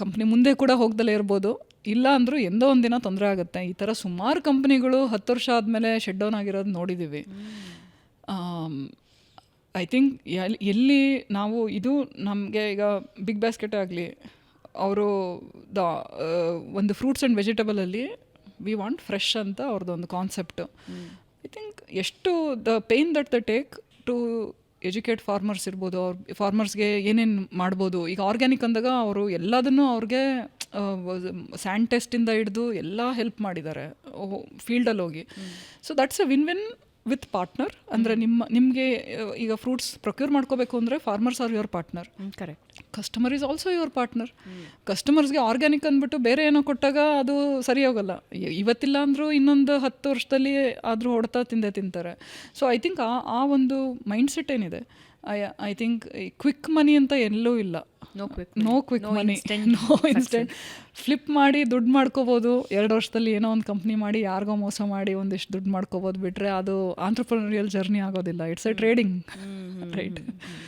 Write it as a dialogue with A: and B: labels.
A: Company ಮುಂದೆ ಕೂಡ ಹೋಗ್ದಲೇ ಇರ್ಬೋದು, ಇಲ್ಲ ಅಂದರೂ ಎಂದೋ ಒಂದು ದಿನ ತೊಂದರೆ ಆಗುತ್ತೆ. ಈ ಥರ ಸುಮಾರು ಕಂಪ್ನಿಗಳು 10 ವರ್ಷ ಆದಮೇಲೆ ಶಟ್ ಡೌನ್ ಆಗಿರೋದು ನೋಡಿದ್ದೀವಿ. ಐ ಥಿಂಕ್ ಎಲ್ಲಿ ನಾವು ಇದು ನಮಗೆ ಈಗ ಬಿಗ್ ಬಾಸ್ಕೆಟ್ ಆಗಲಿ, ಅವರು ಒಂದು ಫ್ರೂಟ್ಸ್ ಆ್ಯಂಡ್ ವೆಜಿಟೇಬಲಲ್ಲಿ ವಿ ವಾಂಟ್ ಫ್ರೆಶ್ ಅಂತ ಅವ್ರದ್ದೊಂದು ಕಾನ್ಸೆಪ್ಟು. ಐ ಥಿಂಕ್ ಎಷ್ಟು the pain that the take to educate farmers ಇರ್ಬೋದು, ಅವ್ರ ಫಾರ್ಮರ್ಸ್ಗೆ ಏನೇನು ಮಾಡ್ಬೋದು. ಈಗ ಆರ್ಗ್ಯಾನಿಕ್ ಅಂದಾಗ ಅವರು ಎಲ್ಲದನ್ನೂ ಅವ್ರಿಗೆ ಸ್ಯಾಂಡ್ ಟೆಸ್ಟಿಂದ ಹಿಡಿದು ಎಲ್ಲ ಹೆಲ್ಪ್ ಮಾಡಿದ್ದಾರೆ ಫೀಲ್ಡಲ್ಲಿ ಹೋಗಿ. So that's a win win with partner. ಅಂದರೆ ನಿಮಗೆ ಈಗ ಫ್ರೂಟ್ಸ್ ಪ್ರೊಕ್ಯೂರ್ ಮಾಡ್ಕೋಬೇಕು ಅಂದರೆ farmers are your partner.
B: Correct.
A: Customer is also your partner. ಕಸ್ಟಮರ್ಸ್ಗೆ ಆರ್ಗ್ಯಾನಿಕ್ ಅಂದ್ಬಿಟ್ಟು ಬೇರೆ ಏನೋ ಕೊಟ್ಟಾಗ ಅದು ಸರಿ ಹೋಗಲ್ಲ. ಇವತ್ತಿಲ್ಲ ಅಂದರೂ ಇನ್ನೊಂದು 10 ವರ್ಷದಲ್ಲಿ ಆದರೂ ಹೊಡ್ತಾ ತಿಂತಾರೆ. ಸೊ ಐ ಥಿಂಕ್ ಆ ಒಂದು ಮೈಂಡ್ಸೆಟ್ ಏನಿದೆ, ಐ ಥಿಂಕ್ ಕ್ವಿಕ್ ಮನಿ ಅಂತ ಎಲ್ಲೂ ಇಲ್ಲ. ನೋ ಕ್ವಿಕ್ ಮನಿ, ನೋ ಇನ್ಸ್ಟೆಂಟ್. ಫ್ಲಿಪ್ ಮಾಡಿ ದುಡ್ಡು ಮಾಡ್ಕೋಬೋದು. 2 ವರ್ಷದಲ್ಲಿ ಏನೋ ಒಂದು ಕಂಪ್ನಿ ಮಾಡಿ ಯಾರಿಗೋ ಮೋಸ ಮಾಡಿ ಒಂದಿಷ್ಟು ದುಡ್ಡು ಮಾಡ್ಕೋಬೋದು. ಬಿಟ್ಟರೆ ಅದು ಆಂಟ್ರಪ್ರನರಿಯಲ್ ಜರ್ನಿ ಆಗೋದಿಲ್ಲ. It's A trading, right?